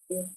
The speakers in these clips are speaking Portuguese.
Alô?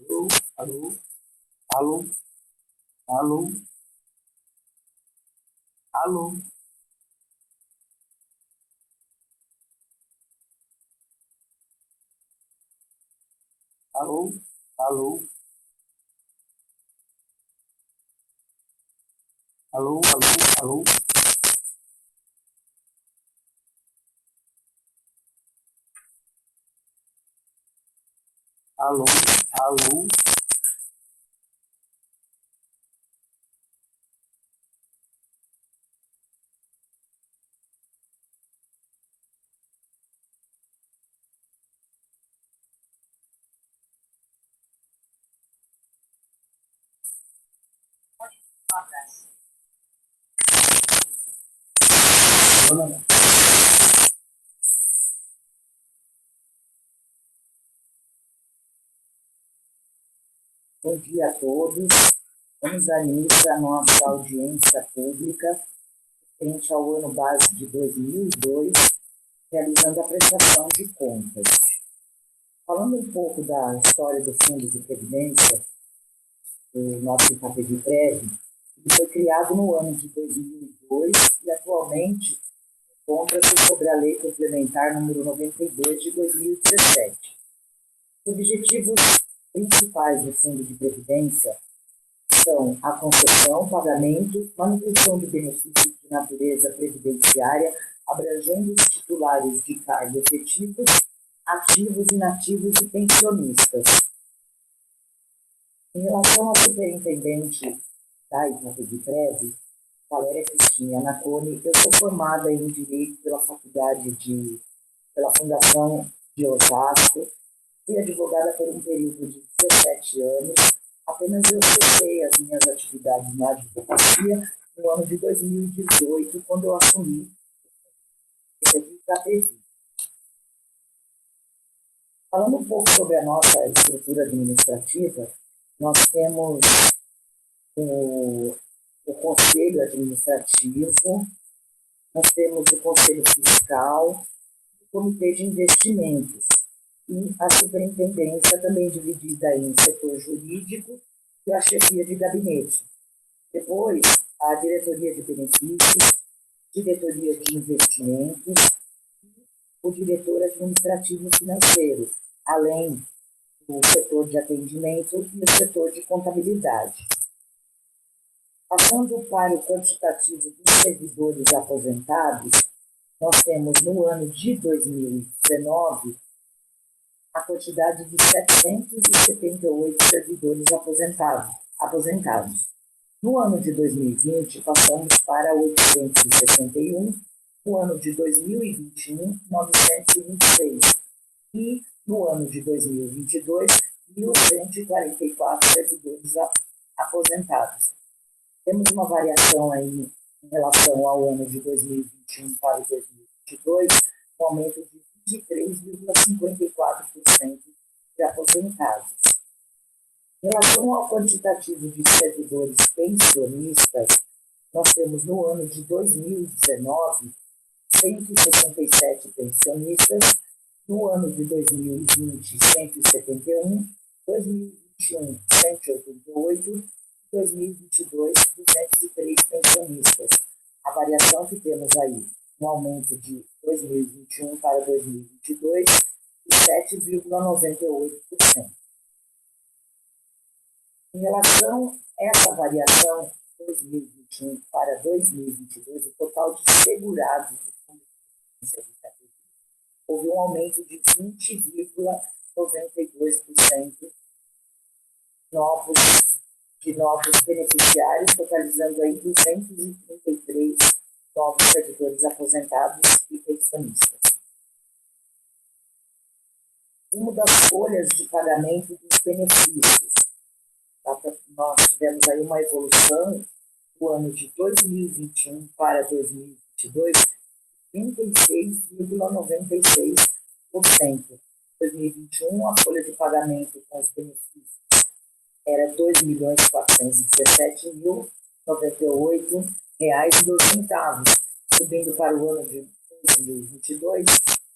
Alô? Alô? Alô? Alô? Alô? Alô? Alô? Alô? Alô? Alô? Alô? Alô? Alô? Bom dia a todos. Vamos dar início à nossa audiência pública frente ao ano base de 2002, realizando a prestação de contas. Falando um pouco da história do Fundo de Previdência, o nosso CAPEVIPREV, ele foi criado no ano de 2002 e atualmente encontra-se sobre a Lei Complementar número 92 de 2017. Os objetivos principais do Fundo de Previdência são a concessão, pagamento, manutenção de benefícios de natureza previdenciária, abrangendo os titulares de cargos efetivos, ativos, inativos e pensionistas. Em relação à superintendente da CAPEVIPREV, Valéria Cristina Anacone, eu sou formada em Direito pela pela Fundação de Osasco, fui advogada por um período de 17 anos, apenas eu cessei as minhas atividades na advocacia no ano de 2018, quando eu assumi o CAPEVI. Falando um pouco sobre a nossa estrutura administrativa, nós temos o Conselho Administrativo, nós temos o Conselho Fiscal, o Comitê de Investimentos e a Superintendência, também dividida em setor jurídico e a chefia de gabinete. Depois, a Diretoria de Benefícios, Diretoria de Investimentos, o Diretor Administrativo Financeiro, além do setor de atendimento e o setor de contabilidade. Passando para o quantitativo dos servidores aposentados, nós temos no ano de 2019 a quantidade de 778 servidores aposentados. No ano de 2020, passamos para 861, no ano de 2021, 926, e no ano de 2022, 1.144 servidores aposentados. Temos uma variação aí em relação ao ano de 2021 para 2022, um aumento de 23,54% de aposentados. Em relação ao quantitativo de servidores pensionistas, nós temos no ano de 2019 167 pensionistas, no ano de 2020 171, 2021 188, 2022 203 pensionistas. A variação que temos aí, um aumento de 2021 para 2022 de 7,98%. Em relação a essa variação 2021 para 2022, o total de segurados do Fundo de Previdência de Categoria houve um aumento de 20,92% de novos beneficiários, totalizando aí 233 novos servidores aposentados e pensionistas. Uma das folhas de pagamento dos benefícios. Nós tivemos aí uma evolução do ano de 2021 para 2022 de 36,96%. 2021, a folha de pagamento com os benefícios era R$ 2.417.098,02, subindo para o ano de 2022,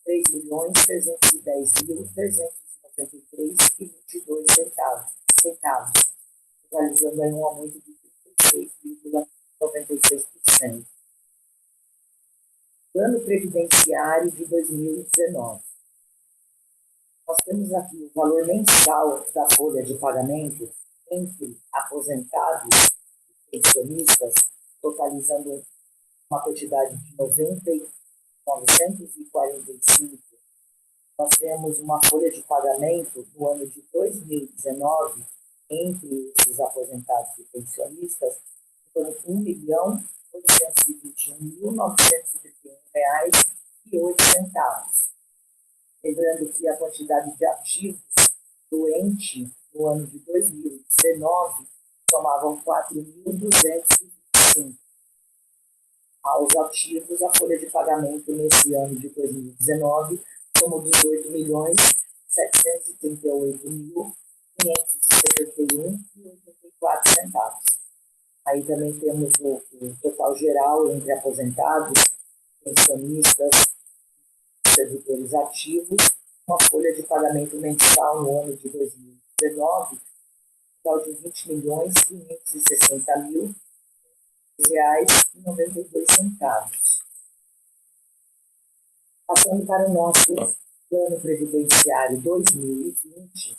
R$ 3.392.393,22, totalizando aí um aumento de 36,96%. Plano Previdenciário de 2019. Nós temos aqui o valor mensal da folha de pagamento entre aposentados e pensionistas, totalizando uma quantidade de 945. Nós temos uma folha de pagamento no ano de 2019 entre esses aposentados e pensionistas, por R$ 1.821.931,08. Lembrando que a quantidade de ativos doentes no ano de 2019 somavam 4.225. Aos ativos, a folha de pagamento nesse ano de 2019 somou 18.738.571,84. Aí também temos o total geral entre aposentados, pensionistas, servidores ativos, uma folha de pagamento mensal no ano de 2019, total de R$ 20.560.000,92. Passando para o nosso Plano Previdenciário 2020,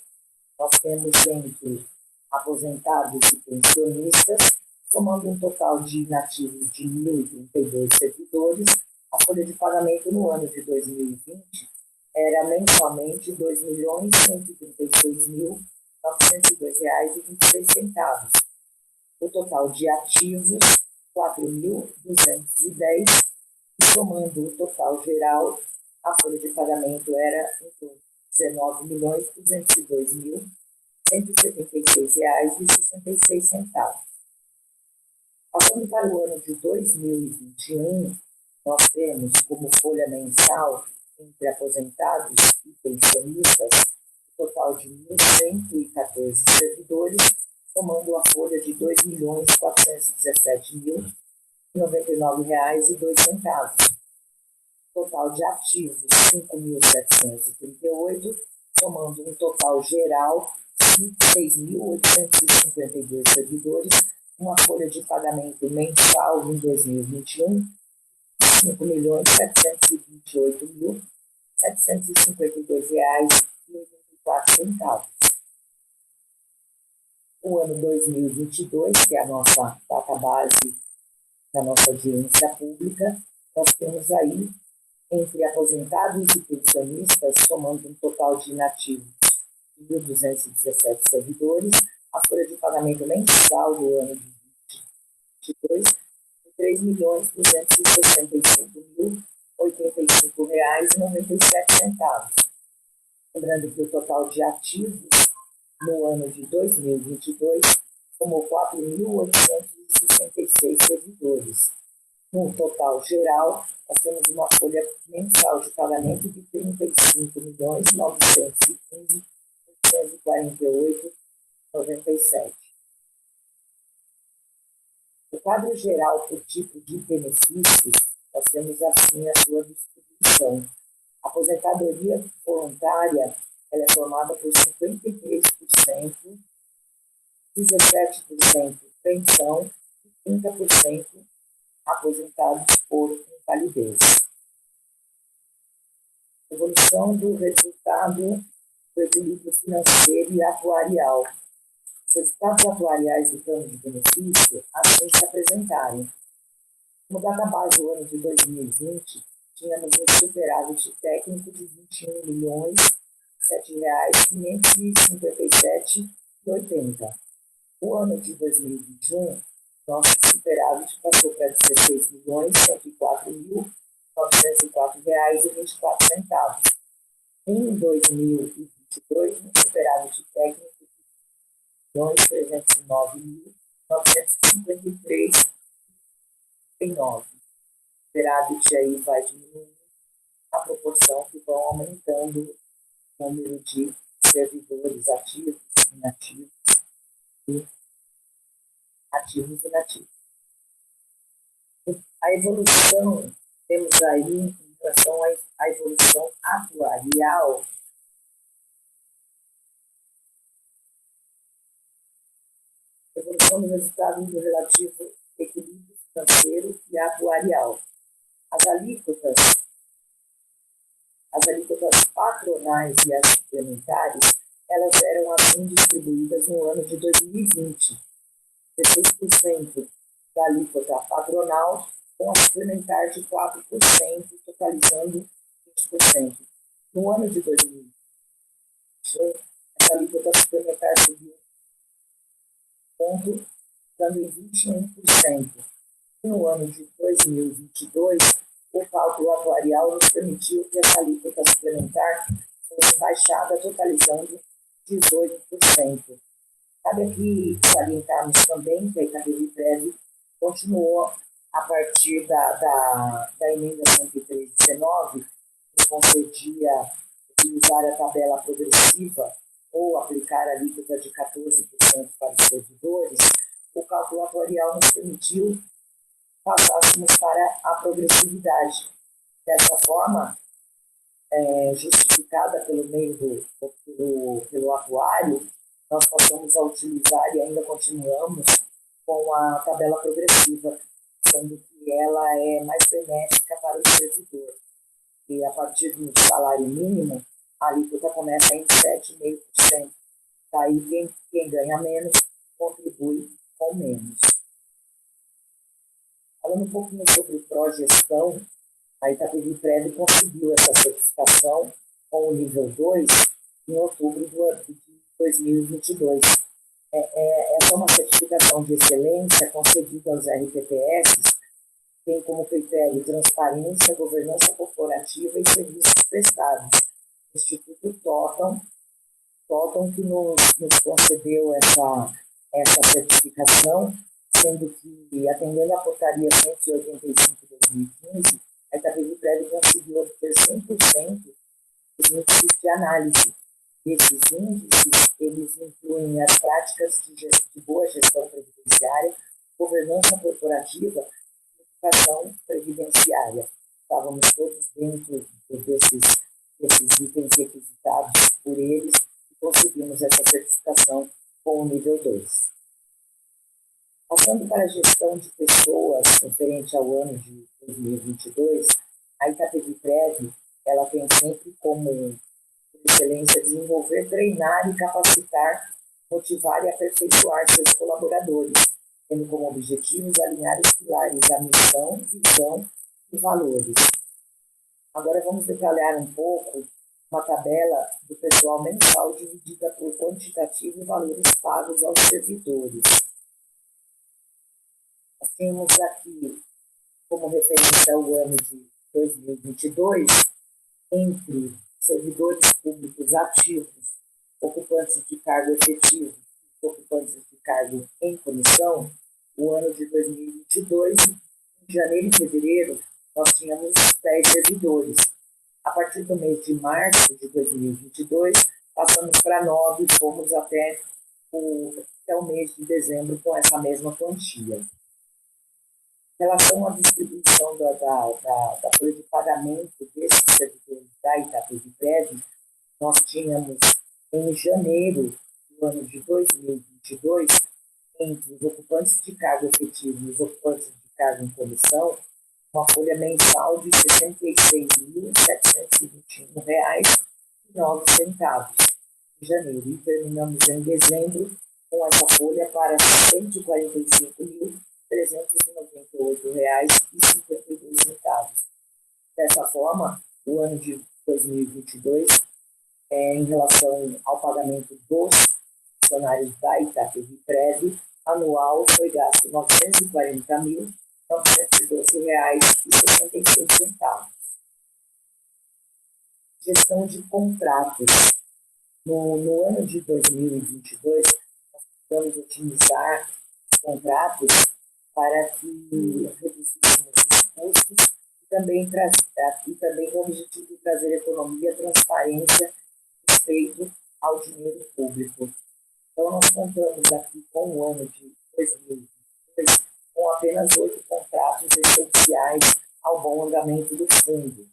nós temos entre aposentados e pensionistas, somando um total de inativos de 1.032 servidores. A folha de pagamento no ano de 2020 era mensalmente R$ 2.136.902,26. O total de ativos, 4.210, e somando o total geral, a folha de pagamento era R$ 19.202.176,66. Passando para o ano de 2021, nós temos como folha mensal entre aposentados e pensionistas um total de 1.114 servidores, somando a folha de R$ 2.417.099,02. Total de ativos, 5.738, somando um total geral de 6.852 servidores, uma folha de pagamento mensal em 2021, R$ 5.728.752,84. O ano 2022, que é a nossa data base da nossa audiência pública, nós temos aí, entre aposentados e pensionistas, somando um total de inativos de 1.217 servidores, a folha de pagamento mensal do ano de 2022 de R$ 3.265.085,97. Lembrando que o total de ativos no ano de 2022 somou 4.866 servidores. No total geral, nós temos uma folha mensal de pagamento de R$ 35.915.848,97. O quadro geral por tipo de benefícios, nós temos assim a sua distribuição. A aposentadoria voluntária ela é formada por 53%, 17% pensão e 30% aposentados por invalidez. Evolução do resultado do equilíbrio financeiro e atuarial. Os resultados atuariais do plano de benefício assim se apresentarem. No database do ano de 2020, tínhamos um superávit técnico de R$ 21.007.557,80. O ano de 2021, nosso superávit passou para R$ 16.104.904,24. Em 2022, um superávit técnico de R$ 309.953,9. O superávit aí vai diminuindo a proporção que vão aumentando o número de servidores ativos, inativos e ativos e inativos. A evolução, temos aí, em relação à evolução atuarial, evolução do resultado do relativo equilíbrio financeiro e atuarial. As alíquotas patronais e as suplementares, elas eram assim distribuídas no ano de 2020. 16% da alíquota patronal com a suplementar de 4%, totalizando 20%. No ano de 2021, essa alíquota suplementar subiu ponto, dando em 21%. E no ano de 2022, o cálculo atuarial nos permitiu que essa alíquota suplementar fosse baixada, totalizando 18%. Cabe aqui salientarmos também que a Itapemiprev continuou, a partir da emenda 103/19, que concedia utilizar a tabela progressiva ou aplicar a alíquota de 14% para os servidores, o cálculo atuarial nos permitiu passássemos para a progressividade. Dessa forma, justificada pelo meio pelo atuário, nós passamos a utilizar e ainda continuamos com a tabela progressiva, sendo que ela é mais benéfica para o servidor. E a partir do salário mínimo, a alíquota começa em 7,5%. Daí quem ganha menos contribui com menos. Falando um pouquinho sobre progestão, a Itapemiprev conseguiu essa certificação com o nível 2 em outubro de 2022. Essa é uma certificação de excelência concedida aos RPPS, tem como critério transparência, governança corporativa e serviços prestados. O Instituto Totum que nos concedeu essa certificação, sendo que, atendendo à portaria 185 de 2015, a Itapemiprev conseguiu obter 100% dos índices de análise. E esses índices, eles incluem as práticas de boa gestão previdenciária, governança corporativa e educação previdenciária. Estávamos todos dentro desses itens requisitados por eles e conseguimos essa certificação com o nível 2. Passando para a gestão de pessoas referente ao ano de 2022, a Itapemiprev ela tem sempre como excelência desenvolver, treinar e capacitar, motivar e aperfeiçoar seus colaboradores, tendo como objetivos alinhar os pilares da missão, visão e valores. Agora vamos detalhar um pouco uma tabela do pessoal mensal dividida por quantitativo e valores pagos aos servidores. Nós temos aqui como referência ao ano de 2022, entre servidores públicos ativos, ocupantes de cargo efetivo e ocupantes de cargo em comissão, o ano de 2022, em janeiro e fevereiro, nós tínhamos 10 servidores. A partir do mês de março de 2022, passamos para 9 e fomos até o mês de dezembro com essa mesma quantia. Em relação à distribuição da folha de pagamento desses servidores da Itapemiprev, nós tínhamos em janeiro do ano de 2022, entre os ocupantes de cargo efetivo e os ocupantes de cargo em comissão, uma folha mensal de R$ 66.721,09 em janeiro. E terminamos em dezembro com essa folha para R$ 145.398,52. Dessa forma, o ano de 2022, em relação ao pagamento dos funcionários da Itapemiprev, anual foi gasto R$ 940.912,66. Gestão de contratos. No ano de 2022, nós vamos otimizar os contratos para que reduzíssemos os custos e também com o objetivo de trazer economia, transparência e respeito ao dinheiro público. Então, nós contamos aqui com o ano de 2022 com apenas 8 contratos essenciais ao bom andamento do fundo.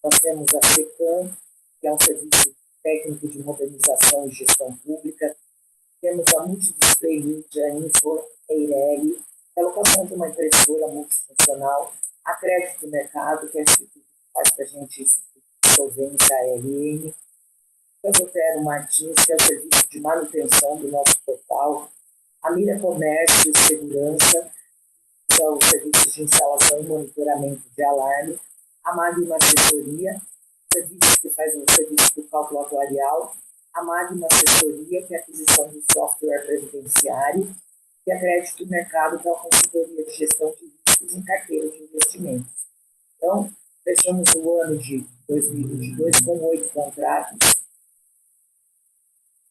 Nós temos a FECAM, que é um serviço técnico de modernização e gestão pública. Temos a Multidisplay Media Info, EIRELI, a alocação de uma impressora multifuncional, a Crédito Mercado, que é o instituto que faz para a gente solvência ARN, Casotero Martins, que é o serviço de manutenção do nosso portal, a Mira Comércio e Segurança, que são os serviços de instalação e monitoramento de alarme, a Magma Assessoria, serviço que faz o serviço do cálculo atuarial, a Magma Assessoria, que é a aquisição do software previdenciário, e a Crédito Mercado, que é a consultoria de gestão de riscos em carteiras de investimentos. Então, fechamos o ano de 2022 com 8 contratos.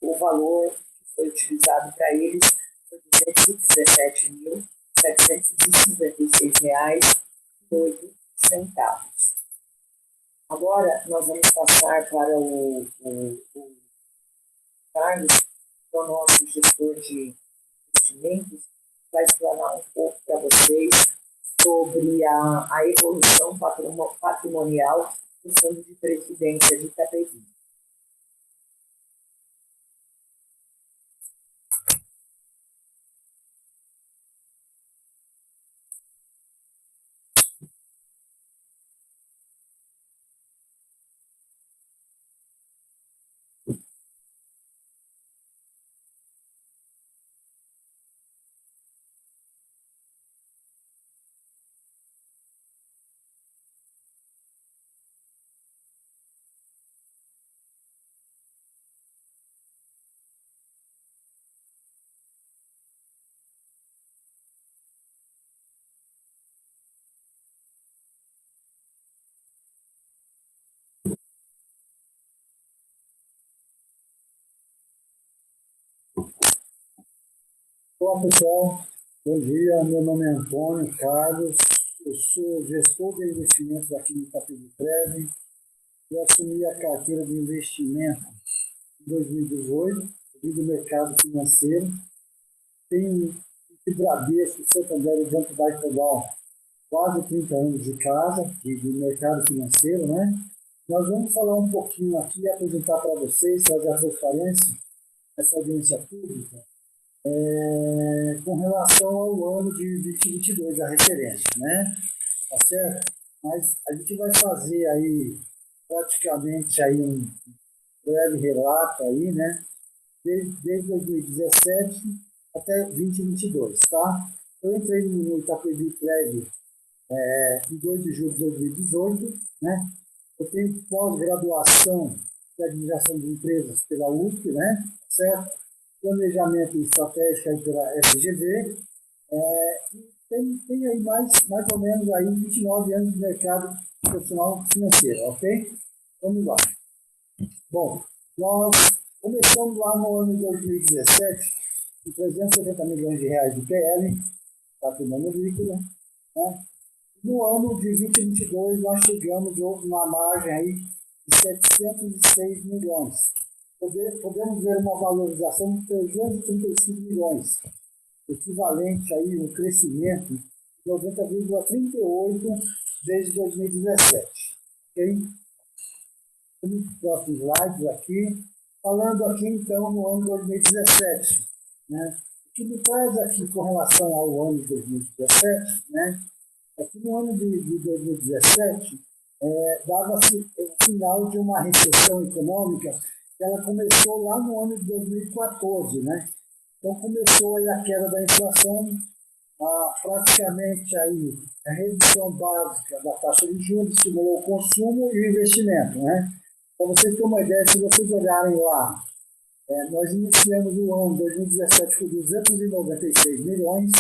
O valor que foi utilizado para eles foi R$ 217.756,08. Agora, nós vamos passar para o Carlos, que é o nosso gestor de investimentos, que vai explanar um pouco para vocês sobre a evolução patrimonial do Fundo de Previdência de Itapevi. Olá pessoal, bom dia, meu nome é Antônio Carlos, eu sou gestor de investimentos aqui no Itapemiprev. Eu assumi a carteira de investimento em 2018, do mercado financeiro. Tenho o Bradesco, Santander e Banco da Itaú, quase 30 anos de casa, de mercado financeiro, né? Nós vamos falar um pouquinho aqui, apresentar para vocês, fazer a transparência, essa audiência pública, com relação ao ano de 2022, a referência, né? Tá certo? Mas a gente vai fazer aí praticamente aí um breve relato aí, né? Desde 2017 até 2022, tá? Eu entrei no Itapemiprev em 2 de julho de 2018, né? Eu tenho pós-graduação de administração de empresas pela USP, né? Certo? Planejamento estratégico aí pela FGV, tem aí mais ou menos aí 29 anos de mercado profissional financeiro, ok? Vamos lá. Bom, nós começamos lá no ano de 2017 com 370 milhões de reais de PL, patrimônio líquido, né? No ano de 2022 nós chegamos numa margem aí de 706 milhões. Podemos ver uma valorização de 335 milhões, equivalente aí um crescimento 90,38 desde 2017. Ok? Nos próximos slides aqui, falando aqui então no ano 2017. Né? O que me traz aqui com relação ao ano de 2017, né? É que no ano de 2017 dava-se o sinal de uma recessão econômica que ela começou lá no ano de 2014, né? Então começou aí a queda da inflação, praticamente aí a redução básica da taxa de juros estimulou o consumo e o investimento, né? Para vocês terem uma ideia, se vocês olharem lá, nós iniciamos o ano 2017 com 296 milhões,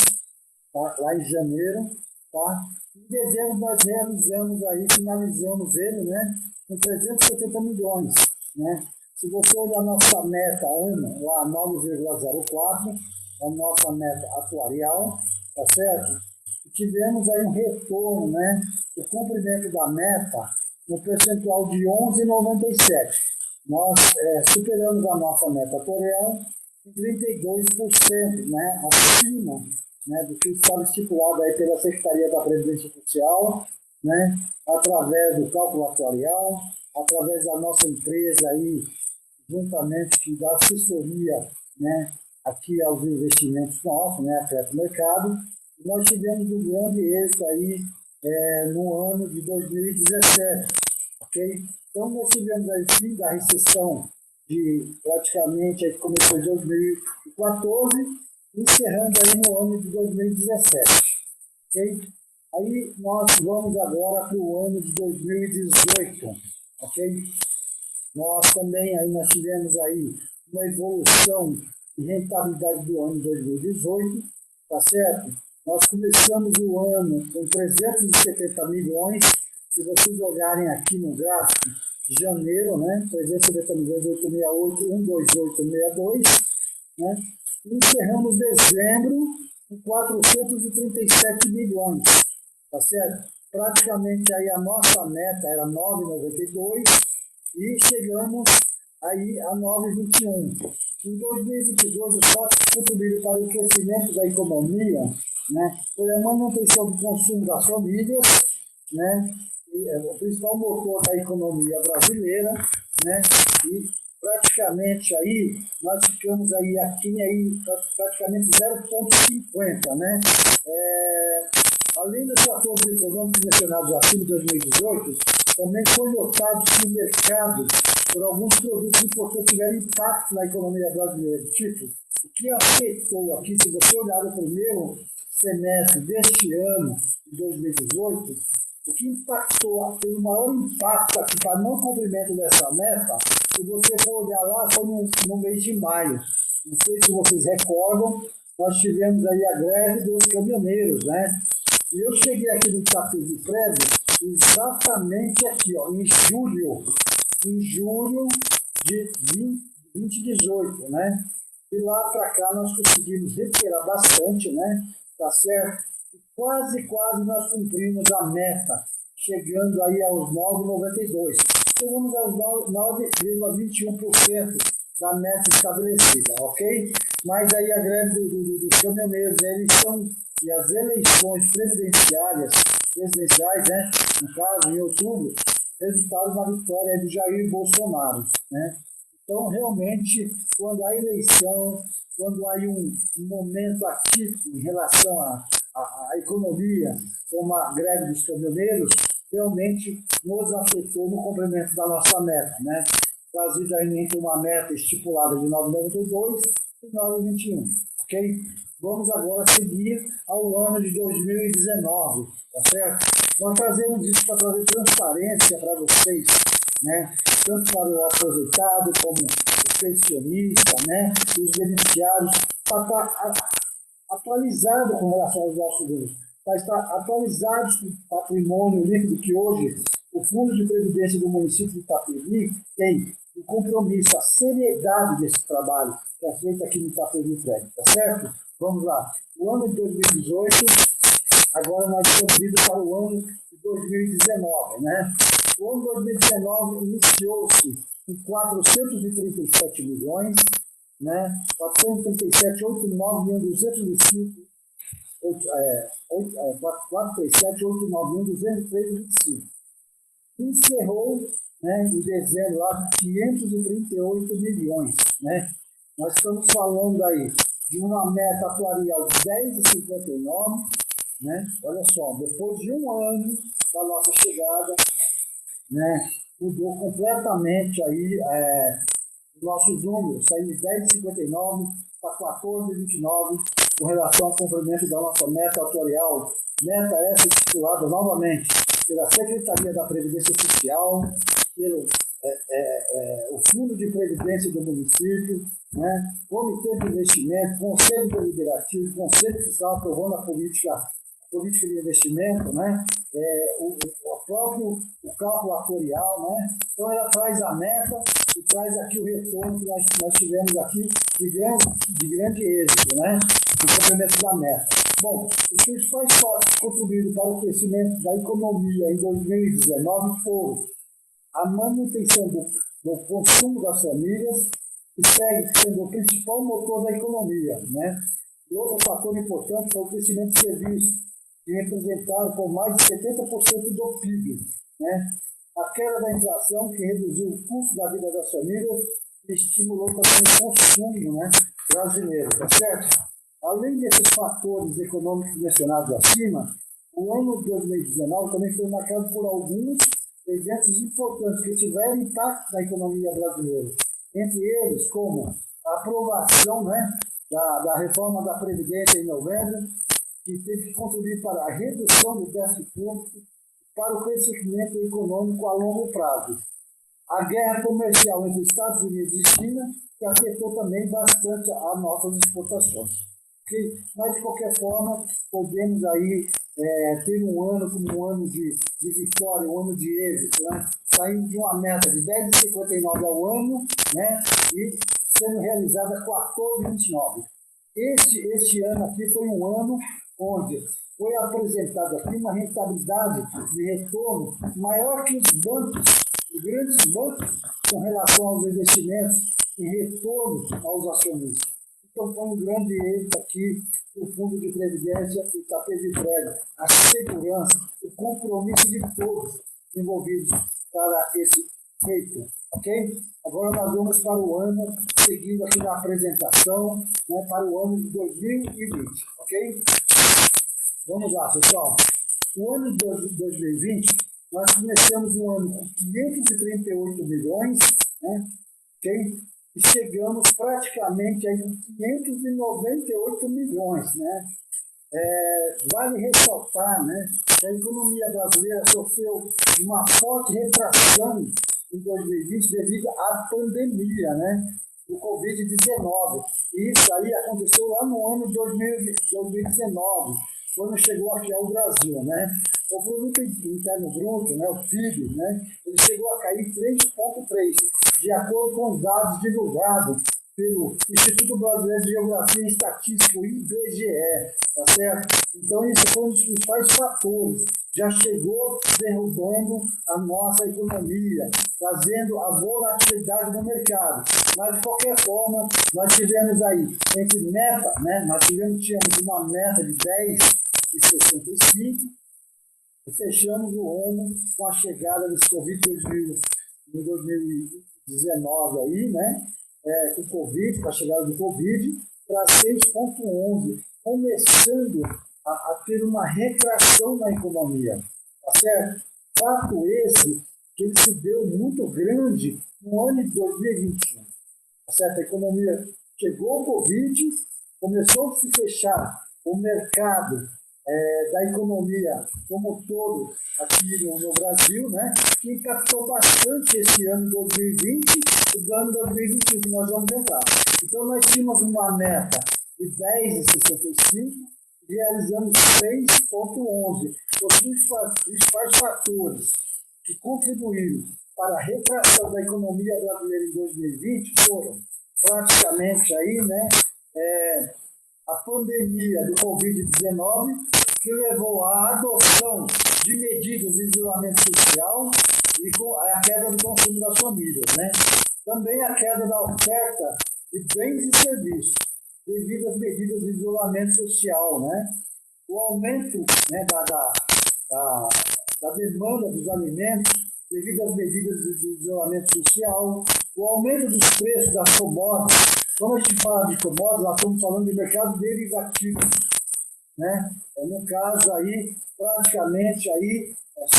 tá? Lá em janeiro, tá? Em dezembro nós realizamos aí, finalizamos ele, né? Com 370 milhões, né? Se você olhar a nossa meta ano, lá 9,04, é a nossa meta atuarial, tá certo? E tivemos aí um retorno, né? O cumprimento da meta no percentual de 11,97. Nós superamos a nossa meta atuarial em 32%, né? Acima, né, do que estava estipulado aí pela Secretaria da Previdência Social, né? Através do cálculo atuarial, através da nossa empresa aí, juntamente da assessoria, né, aqui aos investimentos nossos, né, Afeto Mercado, e nós tivemos um grande êxito aí no ano de 2017, ok? Então nós tivemos aí o fim da recessão de praticamente, aí começou em 2014, encerrando aí no ano de 2017, ok? Aí nós vamos agora para o ano de 2018, ok? Nós também aí nós tivemos aí uma evolução de rentabilidade do ano de 2018, tá certo? Nós começamos o ano com 370 milhões, se vocês olharem aqui no gráfico, janeiro, né? 370 milhões, 868, 12862, né? E encerramos dezembro com 437 milhões, tá certo? Praticamente aí a nossa meta era 9,92 e chegamos aí a 9,21. Em 2022, os fatos contribuíram para o crescimento da economia, né? Foi a manutenção do consumo das famílias, né? E, o principal motor da economia brasileira, né? E praticamente aí nós ficamos aí aqui aí praticamente 0,50, né? Além dos fatores econômicos mencionados acima de 2018, também foi notado que o mercado, por alguns produtos importantes, tiveram impacto na economia brasileira. Tipo, o que afetou aqui, se você olhar o primeiro semestre deste ano, de 2018, o que impactou, teve o maior impacto aqui para não cumprimento dessa meta, se você for olhar lá, foi no mês de maio. Não sei se vocês recordam, nós tivemos aí a greve dos caminhoneiros, né? E eu cheguei aqui no Itapemirim Prévio exatamente aqui, ó, em julho de 2018, né? E lá para cá nós conseguimos recuperar bastante, né? Tá certo? E quase nós cumprimos a meta, chegando aí aos 9,92. Chegamos aos 9,21% da meta estabelecida, ok? Mas aí a greve dos caminhoneiros, eles são, e as eleições presidenciais, né, no caso, em outubro, resultaram na vitória de Jair Bolsonaro, né? Então, realmente, quando há eleição, quando há um momento atípico em relação à economia, como a greve dos caminhoneiros, realmente nos afetou no cumprimento da nossa meta, né? Trazida entre uma meta estipulada de 9,92 e 9,21, ok? Vamos agora seguir ao ano de 2019, tá certo? Nós trazemos isso para trazer transparência para vocês, né? Tanto para o aposentado como o pensionista, né? E os beneficiários, para estar atualizado com relação aos nossos ganhos, para estar atualizados com o patrimônio líquido que hoje o Fundo de Previdência do município de Itapemirim tem o compromisso, a seriedade desse trabalho que é feito aqui no Itapemirim Prévio, tá certo? Vamos lá. O ano de 2018, agora nós estamos indo para o ano de 2019, né? O ano de 2019 iniciou-se com 437 milhões, né? 437, 89, 205 437-891-203-25. Encerrou, né, em dezembro lá 538 milhões. Né? Nós estamos falando aí de uma meta atuarial de 10,59, né? Olha só, depois de um ano da nossa chegada, né, mudou completamente aí nossos números, saímos de 10,59 para 14,29 com relação ao cumprimento da nossa meta atuarial, meta essa estipulada novamente pela Secretaria da Previdência Social, pelo o Fundo de Previdência do município, né, Comitê de Investimento, Conselho Deliberativo, Conselho Fiscal aprovando a política de investimento, né, o cálculo atorial, né, então ela traz a meta e traz aqui o retorno que nós tivemos aqui de grande êxito, né, no cumprimento da meta. Bom, os principais fatos contribuíram para o crescimento da economia em 2019 foram a manutenção do consumo das famílias, que segue sendo o principal motor da economia, né? E outro fator importante foi o crescimento de serviços, que representaram por mais de 70% do PIB, né? A queda da inflação, que reduziu o custo da vida das famílias e estimulou também o consumo, né, brasileiro, tá certo? Além desses fatores econômicos mencionados acima, o ano de 2019 também foi marcado por alguns eventos importantes que tiveram impacto na economia brasileira. Entre eles, como a aprovação, né, da reforma da Previdência em novembro, que teve que contribuir para a redução do déficit público e para o crescimento econômico a longo prazo. A guerra comercial entre Estados Unidos e China, que afetou também bastante as nossas exportações. Okay? Mas, de qualquer forma, podemos aí ter um ano como um ano de vitória, um ano de êxito, né? Saindo de uma meta de 10,59 ao ano, né? E sendo realizada 14,29. Este ano aqui foi um ano onde foi apresentada aqui uma rentabilidade de retorno maior que os bancos, os grandes bancos, com relação aos investimentos e retorno aos acionistas. Então, foi um grande êxito aqui do Fundo de Previdência e da PVPREV, a segurança, o compromisso de todos envolvidos para esse feito, ok? Agora nós vamos para o ano, seguindo aqui na apresentação, né, para o ano de 2020, ok? Vamos lá, pessoal. O ano de 2020, nós começamos um ano com 538 milhões, né, ok? E chegamos praticamente a 598 milhões, né? Vale ressaltar, né, que a economia brasileira sofreu uma forte retração em 2020 devido à pandemia, né, do Covid-19. E isso aí aconteceu lá no ano de 2019, quando chegou aqui ao Brasil, né? O Produto Interno Bruto, né, o PIB, né, ele chegou a cair 3,3%, de acordo com os dados divulgados pelo Instituto Brasileiro de Geografia e Estatística, o IBGE, tá certo? Então, isso foi um dos principais fatores. Já chegou derrubando a nossa economia, trazendo a volatilidade no mercado. Mas, de qualquer forma, nós tivemos aí, entre meta, né, tínhamos uma meta de 10,65 e fechamos o ano com a chegada desse Covid em 2019 aí, né? Com o Covid, com a chegada do Covid, para 6,11, começando a ter uma retração na economia, tá certo? Fato esse que ele se deu muito grande no ano de 2021, tá certo? A economia chegou o Covid, começou a se fechar o mercado da economia como um todo aqui no Brasil, né, que impactou bastante esse ano de 2020 e do ano 2021 que nós vamos entrar. Então, nós tínhamos uma meta de 10,65 e realizamos 6,11. Os principais fatores que contribuíram para a retração da economia brasileira em 2020 foram praticamente aí, né, a pandemia do Covid-19, que levou à adoção de medidas de isolamento social e com a queda do consumo das famílias, né? Também a queda da oferta de bens e serviços, devido às medidas de isolamento social, né? o aumento, né, da demanda dos alimentos devido às medidas de isolamento social, o aumento dos preços das commodities. Quando a gente fala de commodities, nós estamos falando de mercado derivativo, né? No caso aí, praticamente aí,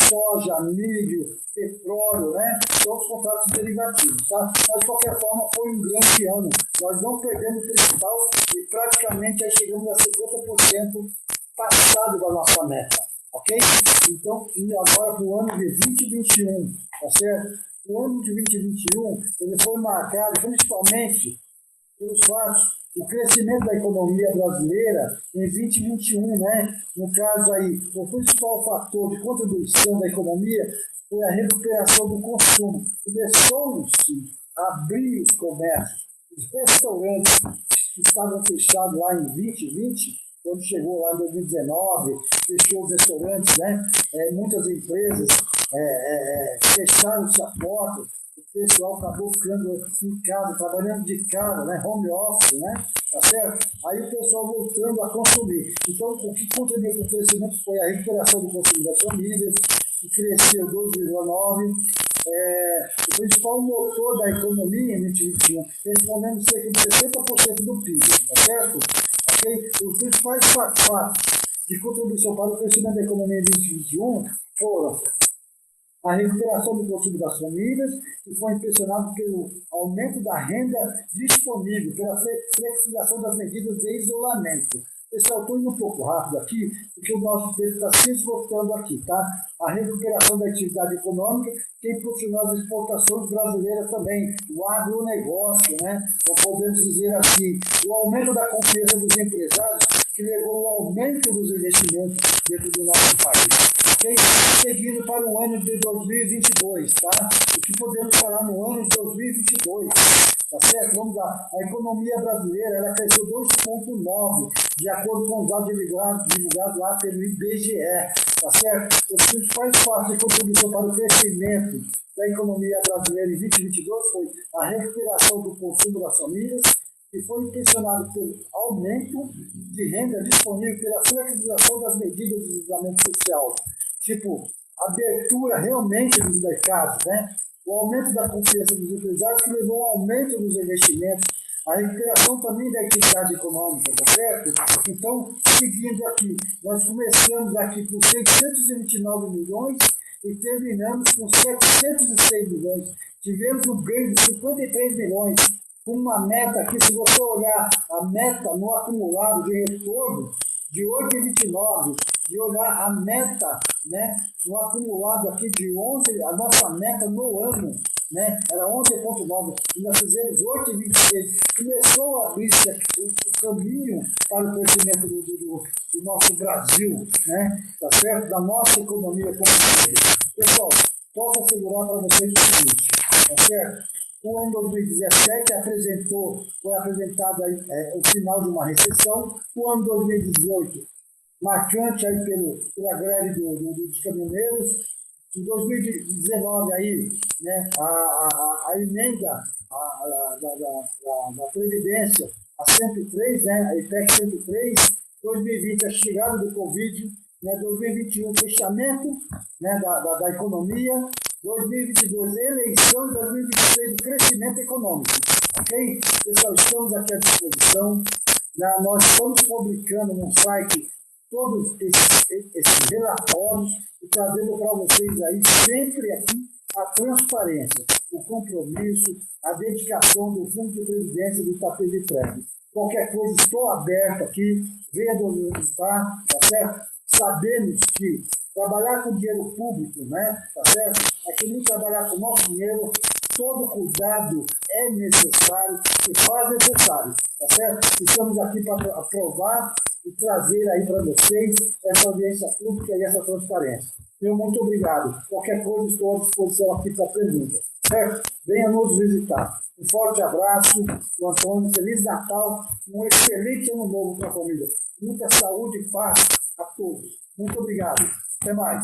soja, milho, petróleo, né? São os contratos derivativos, tá? Mas, de qualquer forma, foi um grande ano. Nós não perdemos o principal e praticamente aí chegamos a 50% passado da nossa meta, ok? Então, indo agora para o ano de 2021, tá certo? O ano de 2021, ele foi marcado principalmente pelos fatos, o crescimento da economia brasileira em 2021, né? No caso aí, o principal fator de contribuição da economia foi a recuperação do consumo. Começou-se a abrir os comércios, os restaurantes que estavam fechados lá em 2020, quando chegou lá em 2019, fechou os restaurantes, né? Muitas empresas fecharam suas portas, o pessoal acabou ficando em casa, trabalhando de casa, né? Home office, né? Tá certo? Aí o pessoal voltando a consumir. Então, o que contribuiu para o crescimento foi a recuperação do consumo das famílias, que cresceu 2,9%. O principal motor da economia em 2021, respondendo cerca de 60% do PIB, tá certo? Okay? Os principais fatos de contribuição para o crescimento da economia em 2021 foram a recuperação do consumo das famílias, que foi impressionado pelo aumento da renda disponível, pela flexibilização das medidas de isolamento. Pessoal, estou indo um pouco rápido aqui, porque o nosso tempo está se esgotando aqui, tá? A recuperação da atividade econômica, que impulsionou as exportações brasileiras também, o agronegócio, né? Ou podemos dizer assim, o aumento da confiança dos empresários, que levou ao aumento dos investimentos dentro do nosso país. Okay? Seguindo para o ano de 2022, tá? O que podemos falar no ano de 2022, tá certo? Vamos lá. A economia brasileira, ela cresceu 2,9%, de acordo com os dados divulgados lá pelo IBGE, tá certo? Os principais fatos de contribuição para o crescimento da economia brasileira em 2022 foi a recuperação do consumo das famílias, que foi impressionado pelo aumento de renda disponível pela flexibilização das medidas de isolamento social, tipo, abertura realmente dos mercados, né? O aumento da confiança dos empresários que levou ao aumento dos investimentos, a recuperação também da atividade econômica, tá certo? Então, seguindo aqui, nós começamos aqui com 629 milhões e terminamos com 706 milhões. Tivemos um ganho de 53 milhões, com uma meta aqui, se você olhar a meta no acumulado de retorno de 8,29, de olhar a meta, né, no acumulado aqui de 11, a nossa meta no ano, né, era 11,9, e nós fizemos 8,26. Começou a abrir-se o caminho para o crescimento do nosso Brasil, né, tá certo? Da nossa economia como todo. Pessoal, posso assegurar para vocês o seguinte, tá certo? O ano 2017 foi apresentado aí, o final de uma recessão. O ano 2018, marcante aí pela greve dos caminhoneiros. Em 2019, aí, né, a emenda da Previdência, a 103, né, a IPEC 103, 2020, a chegada do Covid, né, 2021, fechamento, né, da economia, 2022, eleição, e 2023, o crescimento econômico. Ok? Pessoal, estamos aqui à disposição. Nós estamos publicando no site todos esses relatórios e trazendo para vocês aí sempre aqui a transparência, o compromisso, a dedicação do Fundo de Previdência do Itapeva Prev. Qualquer coisa, estou aberto aqui, venha nos visitar, tá certo? Sabemos que trabalhar com dinheiro público, né, tá certo? É que nem trabalhar com o nosso dinheiro, todo cuidado é necessário, se faz necessário, tá certo? Estamos aqui para aprovar e trazer aí para vocês essa audiência pública e essa transparência. Meu muito obrigado. Qualquer coisa, estou à disposição aqui para perguntas, certo? Venha nos visitar. Um forte abraço, o Antônio, Feliz Natal, um excelente ano novo para a família. Muita saúde e paz a todos. Muito obrigado. Até mais.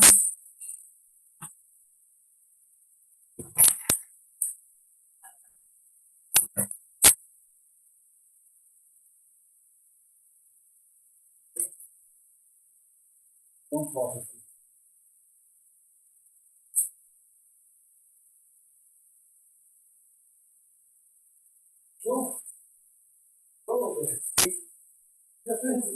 Então, foto aqui. Show? Show, já fez.